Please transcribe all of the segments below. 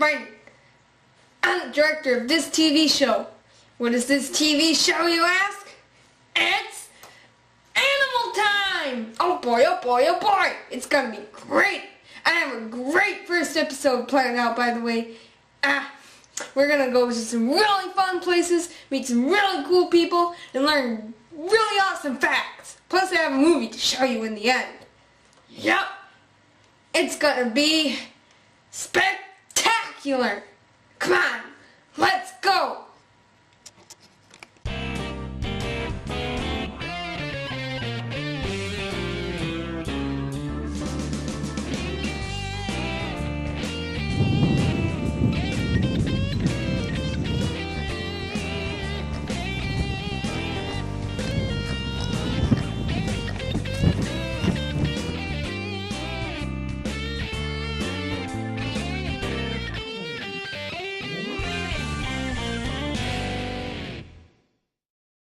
Spiden. I'm the director of this TV show. What is this TV show, you ask? It's Animal Time! Oh boy, oh boy, oh boy! It's gonna be great! I have a great first episode planned out, by the way. We're gonna go to some really fun places, meet some really cool people, and learn really awesome facts. Plus I have a movie to show you in the end. Yep! It's gonna be spectacular! Come on, let's go!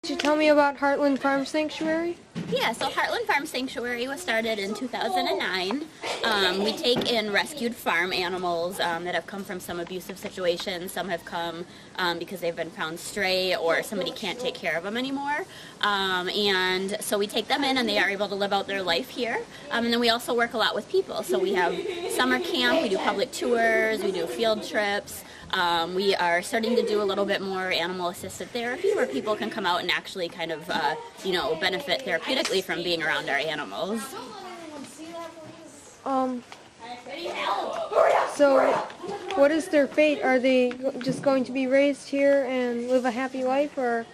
Could you tell me about Heartland Farm Sanctuary? Yeah, so Heartland Farm Sanctuary was started in 2009. We take in rescued farm animals that have come from some abusive situations. Some have come because they've been found stray or somebody can't take care of them anymore. And so we take them in and they are able to live out their life here. And then we also work a lot with people. So we have summer camp, we do public tours, we do field trips. We are starting to do a little bit more animal-assisted therapy where people can come out and actually kind of, benefit therapeutically from being around our animals. So what is their fate? Are they just going to be raised here and live a happy life, or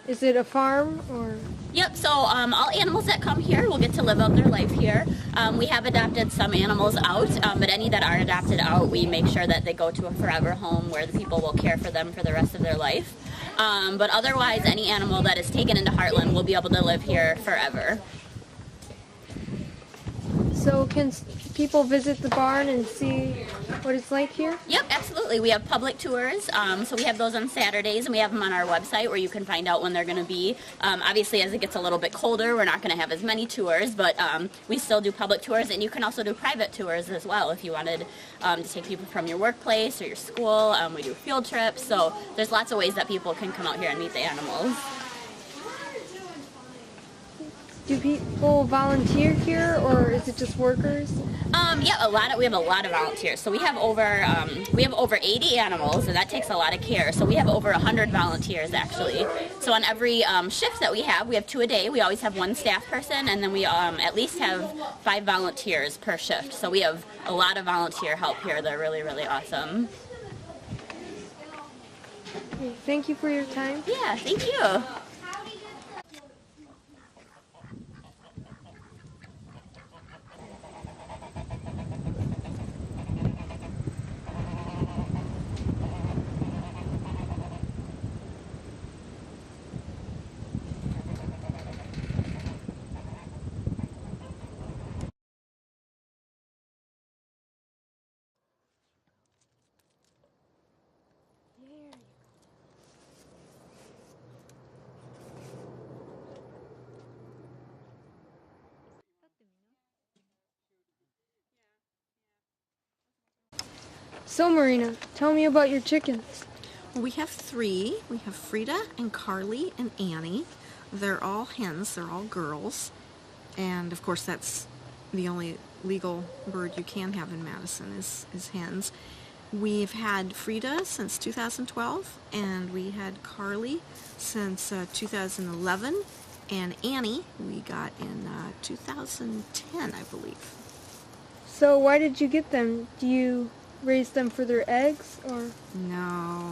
is it a farm, or? Yep, so all animals that come here will get to live out their life here. We have adopted some animals out, but any that are adopted out, we make sure that they go to a forever home where the people will care for them for the rest of their life. But otherwise, any animal that is taken into Heartland will be able to live here forever. So can people visit the barn and see what it's like here? Yep, absolutely. We have public tours, so we have those on Saturdays, and we have them on our website where you can find out when they're going to be. Obviously, as it gets a little bit colder, we're not going to have as many tours, but we still do public tours, and you can also do private tours as well if you wanted to take people from your workplace or your school. We do field trips, so there's lots of ways that people can come out here and meet the animals. Do people volunteer here, or is it just workers? Yeah, we have a lot of volunteers. So we have over 80 animals, and that takes a lot of care. So we have over 100 volunteers actually. So on every shift that we have 2 a day. We always have one staff person, and then we at least have 5 volunteers per shift. So we have a lot of volunteer help here. They're really, really awesome. Thank you for your time. Yeah, thank you. So Marina, tell me about your chickens. Well, we have 3. We have Frida and Carly and Annie. They're all hens. They're all girls. And of course that's the only legal bird you can have in Madison is hens. We've had Frida since 2012, and we had Carly since 2011, and Annie we got in 2010, I believe. So why did you get them? Do you raise them for their eggs, or? No,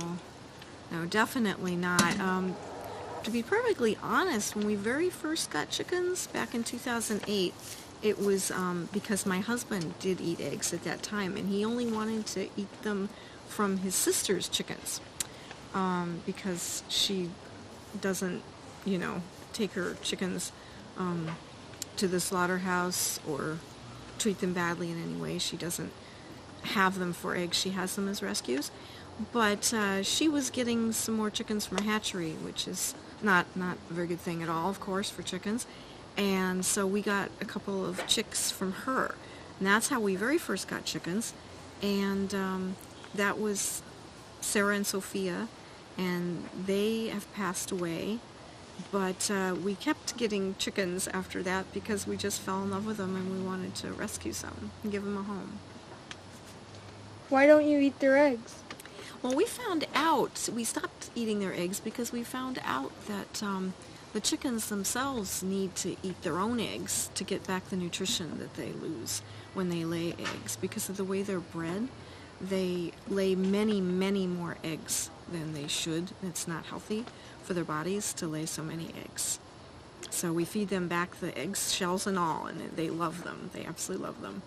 definitely not. To be perfectly honest, when we very first got chickens back in 2008, it was because my husband did eat eggs at that time, and he only wanted to eat them from his sister's chickens because she doesn't, take her chickens to the slaughterhouse or treat them badly in any way. She doesn't have them for eggs. She has them as rescues. But she was getting some more chickens from a hatchery, which is not a very good thing at all, of course, for chickens. And so we got a couple of chicks from her. And that's how we very first got chickens. And that was Sarah and Sophia, and they have passed away. But we kept getting chickens after that because we just fell in love with them and we wanted to rescue some and give them a home. Why don't you eat their eggs? Well, we found out, we stopped eating their eggs because we found out that the chickens themselves need to eat their own eggs to get back the nutrition that they lose when they lay eggs. Because of the way they're bred, they lay many, many more eggs than they should. It's not healthy for their bodies to lay so many eggs. So we feed them back the eggs, shells and all, and they love them. They absolutely love them.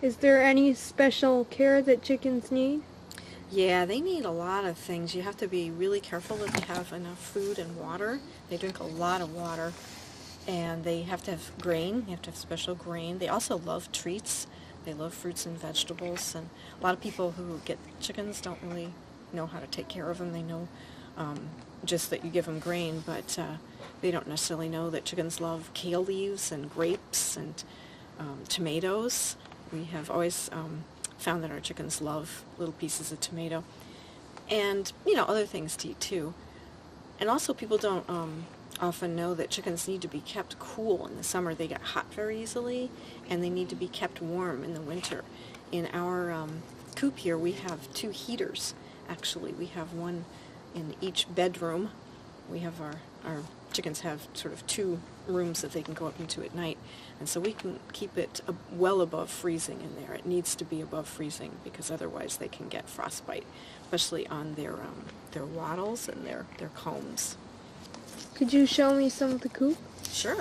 Is there any special care that chickens need? Yeah, they need a lot of things. You have to be really careful that they have enough food and water. They drink a lot of water. And they have to have grain. You have to have special grain. They also love treats. They love fruits and vegetables. And a lot of people who get chickens don't really know how to take care of them. They know just that you give them grain, but they don't necessarily know that chickens love kale leaves and grapes and tomatoes. We have always found that our chickens love little pieces of tomato and, you know, other things to eat too. And also people don't often know that chickens need to be kept cool in the summer. They get hot very easily and they need to be kept warm in the winter. In our coop here we have 2 heaters actually. We have one in each bedroom. We have our chickens have sort of 2 rooms that they can go up into at night, and so we can keep it well above freezing in there. It needs to be above freezing because otherwise they can get frostbite, especially on their wattles and their combs. Could you show me some of the coop? Sure. I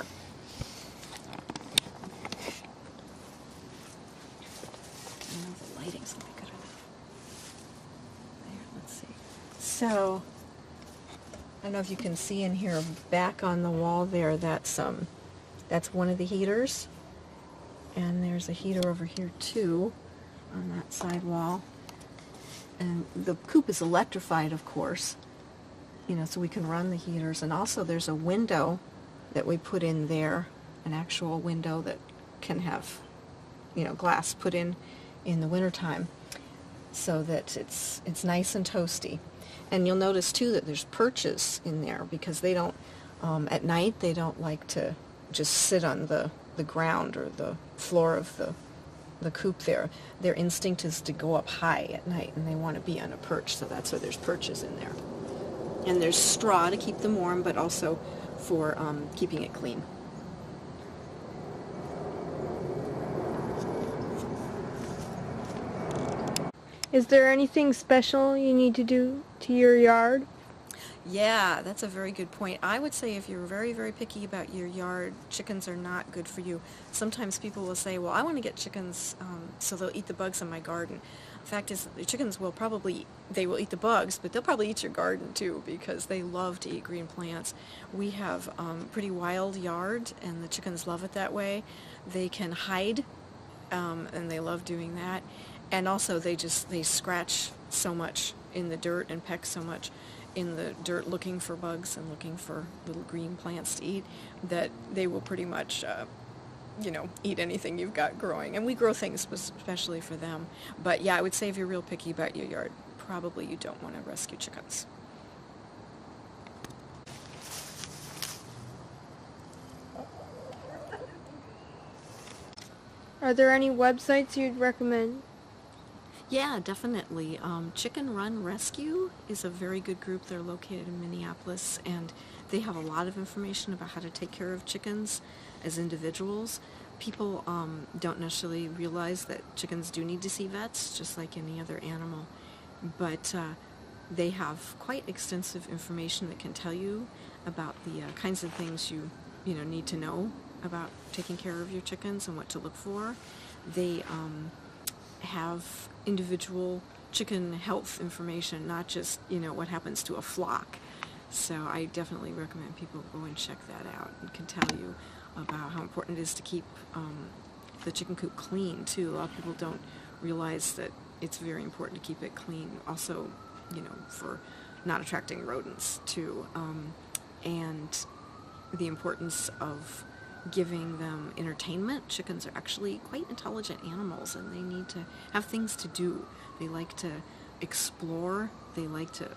don't know if the lighting's going to be good enough. There, let's see. So, I don't know if you can see in here back on the wall there, that's one of the heaters. And there's a heater over here too on that side wall. And the coop is electrified, of course, you know, so we can run the heaters. And also there's a window that we put in there, an actual window that can have, you know, glass put in the wintertime so that it's nice and toasty. And you'll notice too that there's perches in there because they don't, at night they don't like to just sit on the ground or the floor of the coop there. Their instinct is to go up high at night and they want to be on a perch, so that's why there's perches in there. And there's straw to keep them warm, but also for keeping it clean. Is there anything special you need to do to your yard? Yeah, that's a very good point. I would say if you're very, very picky about your yard, chickens are not good for you. Sometimes people will say, well, I want to get chickens so they'll eat the bugs in my garden. The fact is, the chickens will they will eat the bugs, but they'll probably eat your garden too because they love to eat green plants. We have a pretty wild yard and the chickens love it that way. They can hide and they love doing that. And also they scratch so much in the dirt and peck so much in the dirt looking for bugs and looking for little green plants to eat that they will pretty much, eat anything you've got growing. And we grow things especially for them. But yeah, I would say if you're real picky about your yard, probably you don't want to rescue chickens. Are there any websites you'd recommend? Yeah, definitely. Chicken Run Rescue is a very good group. They're located in Minneapolis, and they have a lot of information about how to take care of chickens as individuals. People don't necessarily realize that chickens do need to see vets, just like any other animal, but they have quite extensive information that can tell you about the kinds of things you need to know about taking care of your chickens and what to look for. They have individual chicken health information, not just, what happens to a flock. So I definitely recommend people go and check that out. It can tell you about how important it is to keep the chicken coop clean, too. A lot of people don't realize that it's very important to keep it clean. Also, for not attracting rodents, too. And the importance of giving them entertainment. Chickens are actually quite intelligent animals, and they need to have things to do. They like to explore. They like to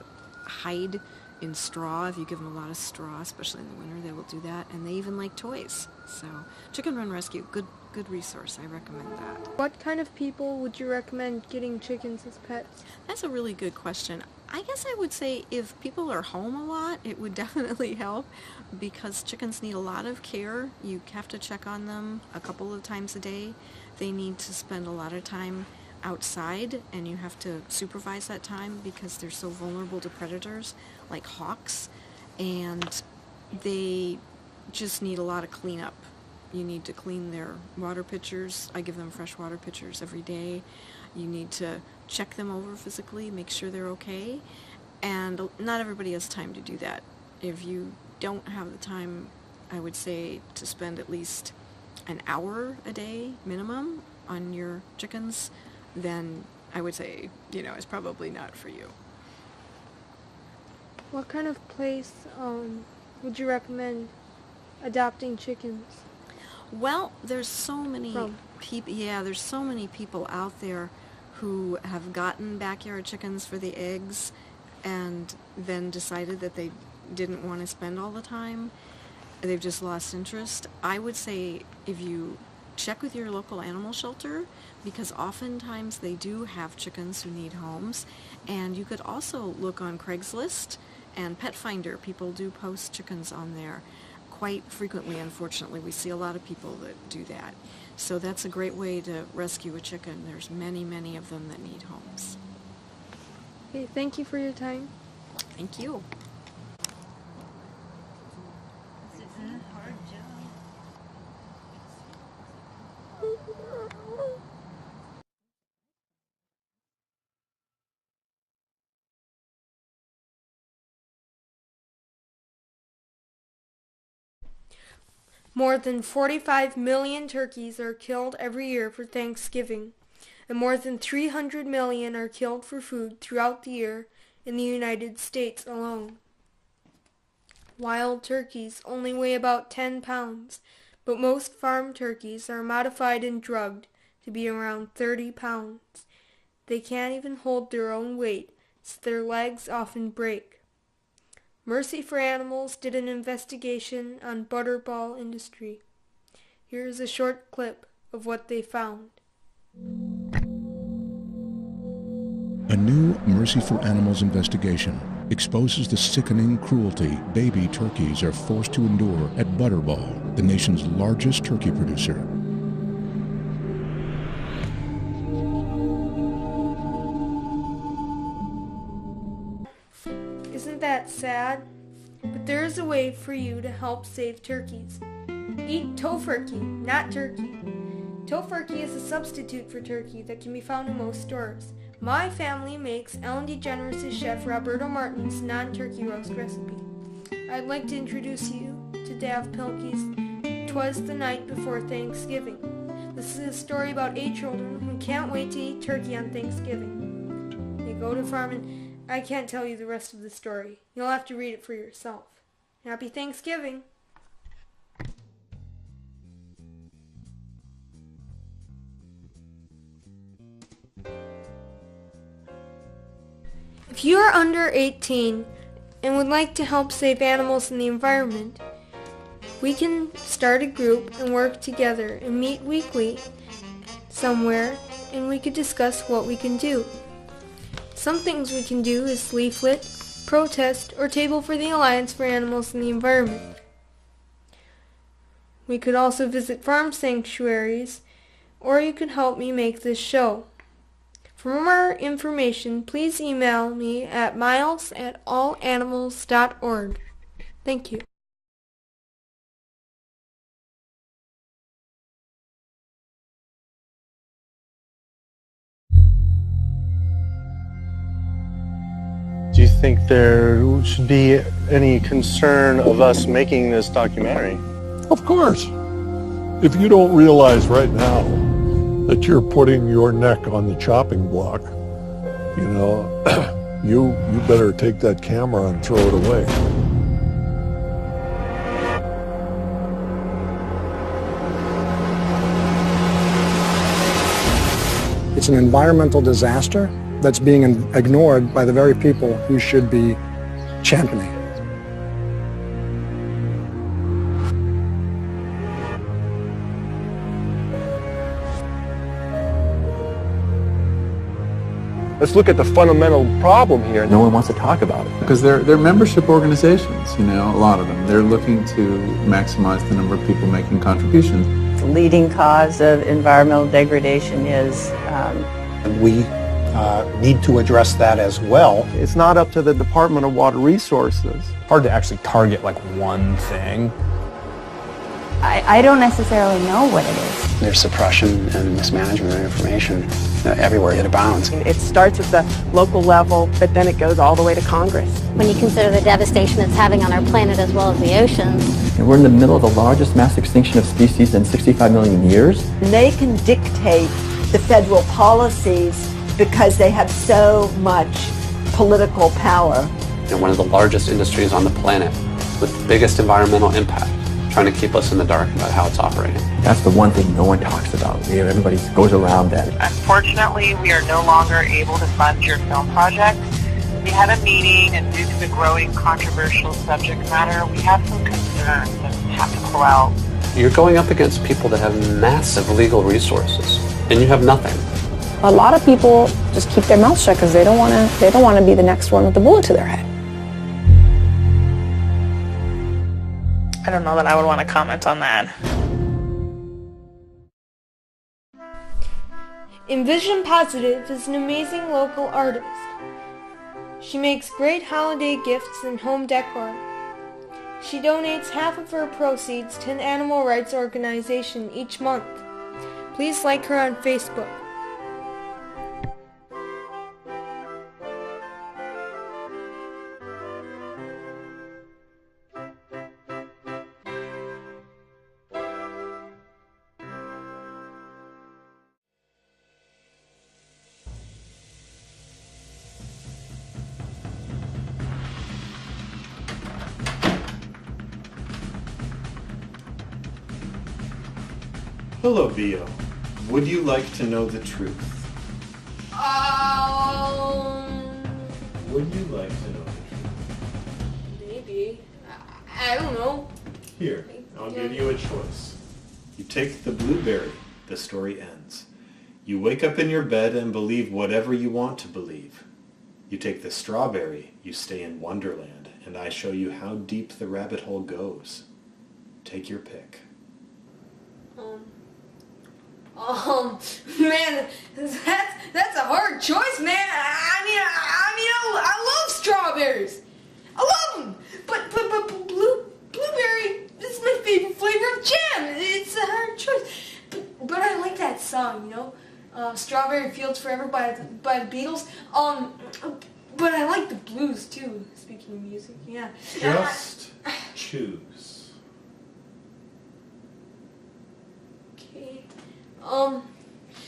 hide in straw. If you give them a lot of straw, especially in the winter, they will do that. And they even like toys. So Chicken Run Rescue, good resource. I recommend that. What kind of people would you recommend getting chickens as pets? That's a really good question. I guess I would say if people are home a lot, it would definitely help, because chickens need a lot of care. You have to check on them a couple of times a day. They need to spend a lot of time outside, and you have to supervise that time because they're so vulnerable to predators like hawks, and they just need a lot of cleanup. You need to clean their water pitchers. I give them fresh water pitchers every day. You need to check them over physically, make sure they're okay, and not everybody has time to do that. If you don't have the time, I would say to spend at least an hour a day minimum on your chickens, then I would say, it's probably not for you. What kind of place would you recommend adopting chickens? Well, there's so many From? people. Yeah, there's so many people out there who have gotten backyard chickens for the eggs, and then decided that they didn't want to spend all the time. They've just lost interest. I would say if you check with your local animal shelter, because oftentimes they do have chickens who need homes, and you could also look on Craigslist and Pet Finder. People do post chickens on there quite frequently. Unfortunately, we see a lot of people that do that. So that's a great way to rescue a chicken. There's many of them that need homes. Okay, thank you for your time. Thank you. More than 45 million turkeys are killed every year for Thanksgiving, and more than 300 million are killed for food throughout the year in the United States alone. Wild turkeys only weigh about 10 pounds, but most farm turkeys are modified and drugged to be around 30 pounds. They can't even hold their own weight, so their legs often break. Mercy for Animals did an investigation on Butterball industry. Here is a short clip of what they found. A new Mercy for Animals investigation exposes the sickening cruelty baby turkeys are forced to endure at Butterball, the nation's largest turkey producer. Isn't that sad? But there is a way for you to help save turkeys. Eat Tofurkey, not turkey. Tofurkey is a substitute for turkey that can be found in most stores. My family makes Ellen DeGeneres' chef Roberto Martin's non-turkey roast recipe. I'd like to introduce you to Dav Pilkey's 'Twas the Night Before Thanksgiving. This is a story about 8 children who can't wait to eat turkey on Thanksgiving. They go to farm, and I can't tell you the rest of the story. You'll have to read it for yourself. Happy Thanksgiving! If you are under 18 and would like to help save animals and the environment, we can start a group and work together and meet weekly somewhere, and we could discuss what we can do. Some things we can do is leaflet, protest, or table for the Alliance for Animals and the Environment. We could also visit farm sanctuaries, or you could help me make this show. For more information, please email me at miles@allanimals.org. Thank you. Do you think there should be any concern of us making this documentary? Of course. If you don't realize right now that you're putting your neck on the chopping block, you better take that camera and throw it away. It's an environmental disaster that's being ignored by the very people who should be championing. Let's look at the fundamental problem here. No one wants to talk about it. Because they're membership organizations, you know, a lot of them. They're looking to maximize the number of people making contributions. The leading cause of environmental degradation is... We need to address that as well. It's not up to the Department of Water Resources. Hard to actually target like one thing. I don't necessarily know what it is. There's suppression and mismanagement of information everywhere it abounds. It starts at the local level, but then it goes all the way to Congress. When you consider the devastation it's having on our planet as well as the oceans. And we're in the middle of the largest mass extinction of species in 65 million years. They can dictate the federal policies because they have so much political power. And one of the largest industries on the planet with the biggest environmental impact, trying to keep us in the dark about how it's operating. That's the one thing no one talks about. Everybody goes around that. Unfortunately, we are no longer able to fund your film project. We had a meeting, and due to the growing controversial subject matter, we have some concerns that we have to pull out. You're going up against people that have massive legal resources, and you have nothing. A lot of people just keep their mouths shut because they don't want to be the next one with a bullet to their head. I don't know that I would want to comment on that. Envision Positive is an amazing local artist. She makes great holiday gifts and home decor. She donates half of her proceeds to an animal rights organization each month. Please like her on Facebook. Hello, Bio. Would you like to know the truth? Would you like to know the truth? Maybe. I don't know. Here, I'll give you a choice. You take the blueberry, the story ends. You wake up in your bed and believe whatever you want to believe. You take the strawberry, you stay in Wonderland, and I show you how deep the rabbit hole goes. Take your pick. Man, that's a hard choice, man. I love strawberries. I love them. But blueberry is my favorite flavor of jam. It's a hard choice. But I like that song, you know, Strawberry Fields Forever by the Beatles. But I like the blues too. Speaking of music, yeah. Just choose.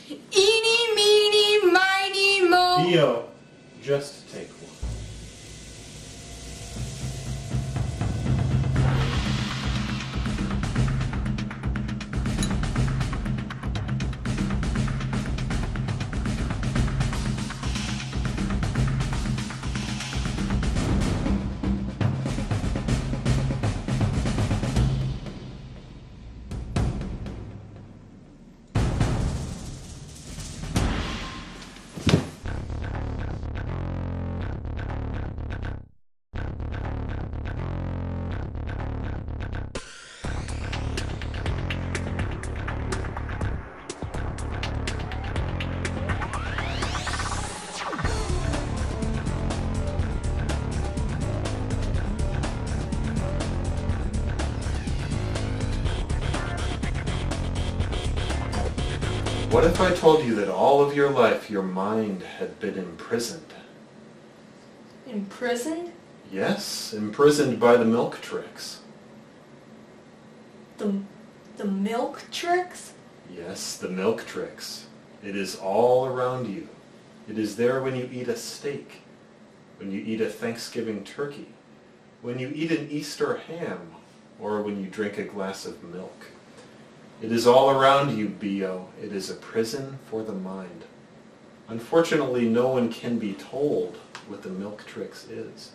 Eeny, meeny, miny, mo. Bio, just take one. What if I told you that all of your life your mind had been imprisoned? Imprisoned? Yes, imprisoned by the milk tricks. The milk tricks? Yes, the milk tricks. It is all around you. It is there when you eat a steak, when you eat a Thanksgiving turkey, when you eat an Easter ham, or when you drink a glass of milk. It is all around you, Bio. It is a prison for the mind. Unfortunately, no one can be told what the Milktrix is.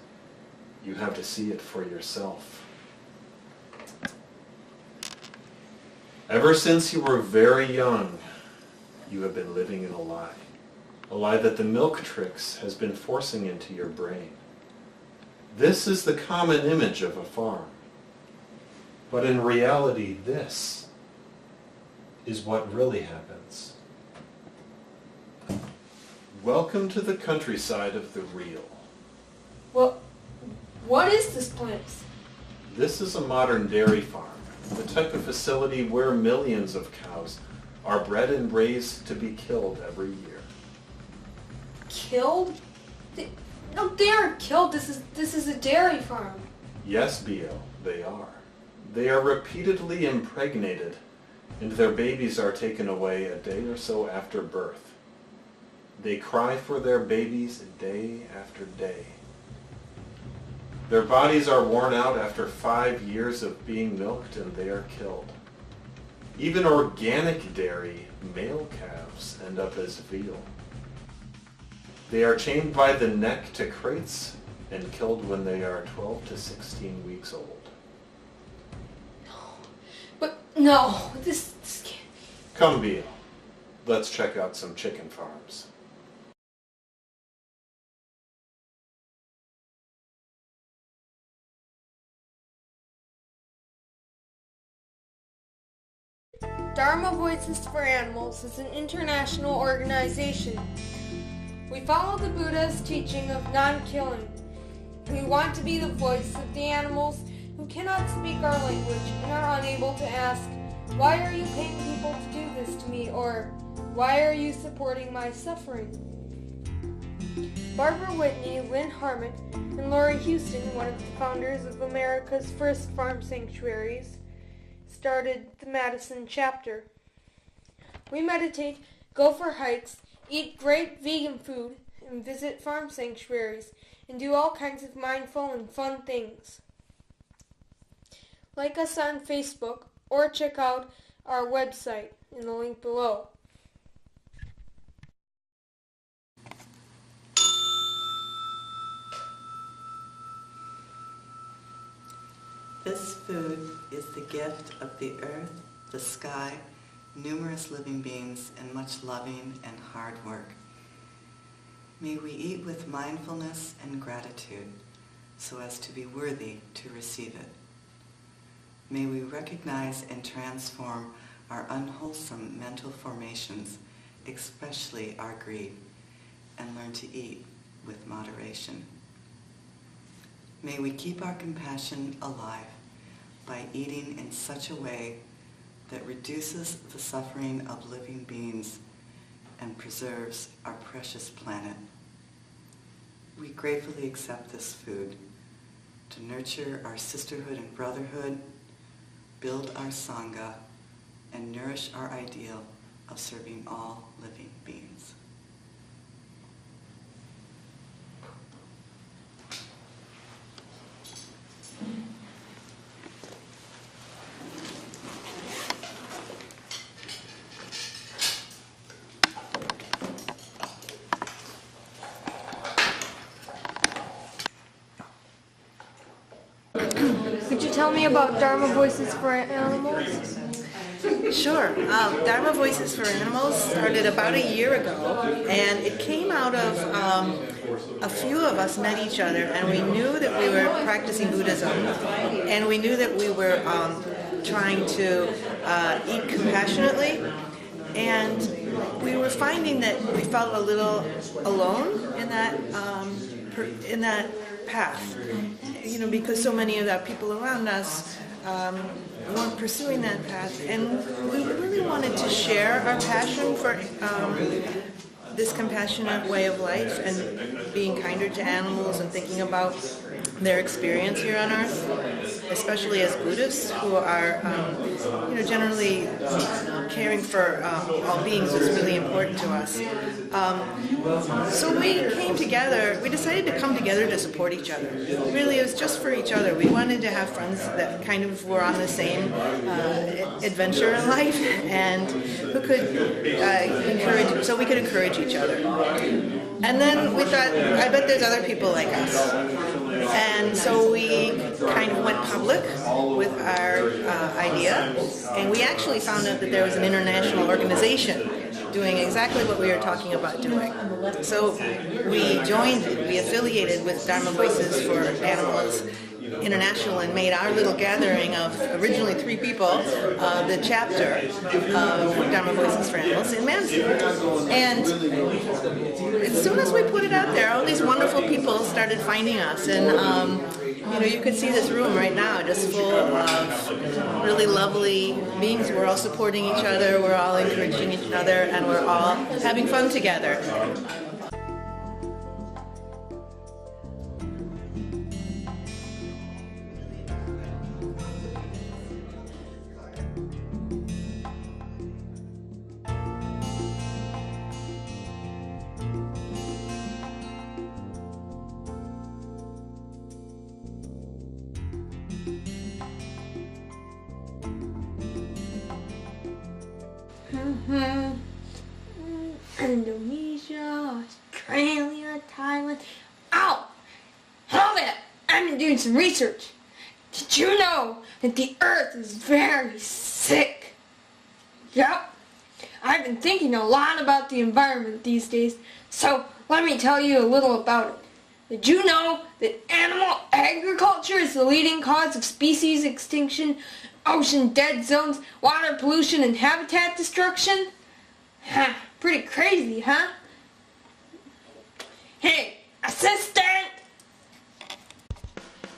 You have to see it for yourself. Ever since you were very young, you have been living in a lie that the Milktrix has been forcing into your brain. This is the common image of a farm. But in reality, this is what really happens. Welcome to the countryside of the real. Well, what is this place? This is a modern dairy farm, the type of facility where millions of cows are bred and raised to be killed every year. Killed? No, they aren't killed. This is a dairy farm. Yes, Bio, they are. They are repeatedly impregnated, and their babies are taken away a day or so after birth. They cry for their babies day after day. Their bodies are worn out after 5 years of being milked, and they are killed. Even organic dairy, male calves end up as veal. They are chained by the neck to crates and killed when they are 12 to 16 weeks old. But no, this can't. Come, Bio. Let's check out some chicken farms. Dharma Voices for Animals is an international organization. We follow the Buddha's teaching of non-killing. We want to be the voice of the animals who cannot speak our language and are unable to ask, "Why are you paying people to do this to me?" or "Why are you supporting my suffering?" Barbara Whitney, Lynn Harmon, and Laurie Houston, one of the founders of America's first farm sanctuaries, started the Madison chapter. We meditate, go for hikes, eat great vegan food, and visit farm sanctuaries, and do all kinds of mindful and fun things. Like us on Facebook, or check out our website in the link below. This food is the gift of the earth, the sky, numerous living beings, and much loving and hard work. May we eat with mindfulness and gratitude so as to be worthy to receive it. May we recognize and transform our unwholesome mental formations, especially our greed, and learn to eat with moderation. May we keep our compassion alive by eating in such a way that reduces the suffering of living beings and preserves our precious planet. We gratefully accept this food to nurture our sisterhood and brotherhood, build our Sangha, and nourish our ideal of serving all living beings. Could you tell me about Dharma Voices for Animals? Sure. Dharma Voices for Animals started about a year ago, and it came out of a few of us met each other, and we knew that we were practicing Buddhism, and we knew that we were trying to eat compassionately, and we were finding that we felt a little alone in that path, because so many of the people around us weren't pursuing that path, and we really wanted to share our passion for this compassionate way of life and being kinder to animals and thinking about their experience here on Earth, especially as Buddhists who are, generally caring for all beings is really important to us. So we came together, we decided to come together to support each other. Really, it was just for each other. We wanted to have friends that kind of were on the same adventure in life and who could so we could encourage each other. And then we thought, I bet there's other people like us. And so we kind of went public with our idea, and we actually found out that there was an international organization doing exactly what we were talking about doing. So we joined, we affiliated with Dharma Voices for Animals International and made our little gathering of originally 3 people, the chapter of Dharma Voices for Animals in Madison. And as soon as we put it out there, all these wonderful people started finding us, and you know, you could see this room right now just full of really lovely beings. We're all supporting each other, we're all encouraging each other, and we're all having fun together. Indonesia, Australia, Thailand. Ow! Hold it! I've been doing some research. Did you know that the Earth is very sick? Yep. I've been thinking a lot about the environment these days, so let me tell you a little about it. Did you know that animal agriculture is the leading cause of species extinction, ocean dead zones, water pollution, and habitat destruction? Huh, pretty crazy, huh? Hey, assistant!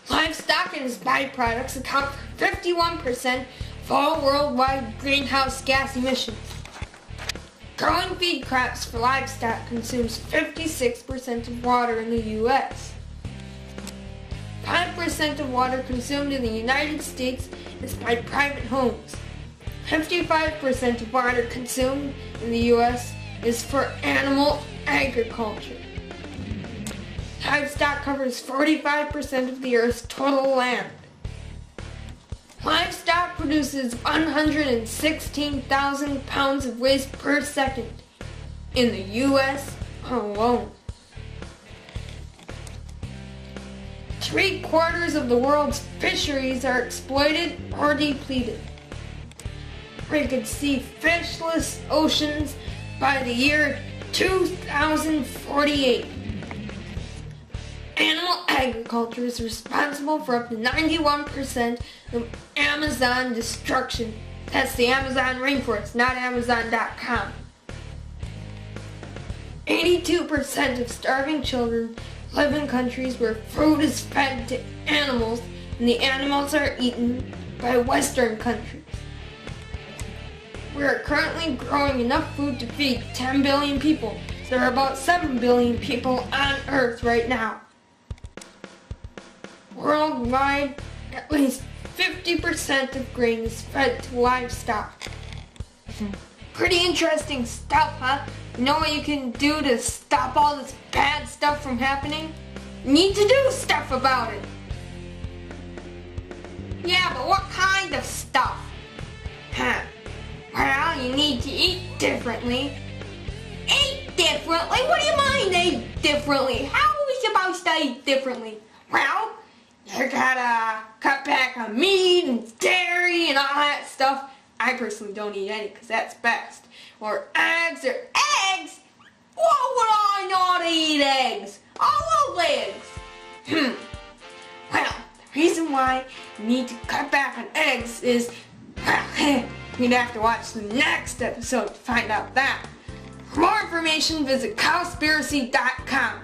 Livestock and its byproducts account for 51% of all worldwide greenhouse gas emissions. Growing feed crops for livestock consumes 56% of water in the U.S. 5% of water consumed in the United States is by private homes. 55% of water consumed in the U.S. is for animal agriculture. Livestock covers 45% of the Earth's total land. Livestock produces 116,000 pounds of waste per second in the U.S. alone. 3/4 of the world's fisheries are exploited or depleted. We could see fishless oceans by the year 2048. Animal agriculture is responsible for up to 91% of Amazon destruction. That's the Amazon rainforest, not Amazon.com. 82% of starving children live in countries where food is fed to animals and the animals are eaten by Western countries. We are currently growing enough food to feed 10 billion people. There are about 7 billion people on Earth right now. Worldwide, at least 50% of grain is fed to livestock. Pretty interesting stuff, huh? You know what you can do to stop all this bad stuff from happening? You need to do stuff about it. Yeah, but what kind of stuff? Huh? Well, you need to eat differently. Eat differently? What do you mean eat differently? How are we supposed to eat differently? Well, you gotta cut back on meat and dairy and all that stuff. I personally don't eat any because that's best. Or eggs or eggs? Why would I not eat eggs? I love eggs. Well, the reason why you need to cut back on eggs is, well, you'd have to watch the next episode to find out that. For more information, visit Cowspiracy.com.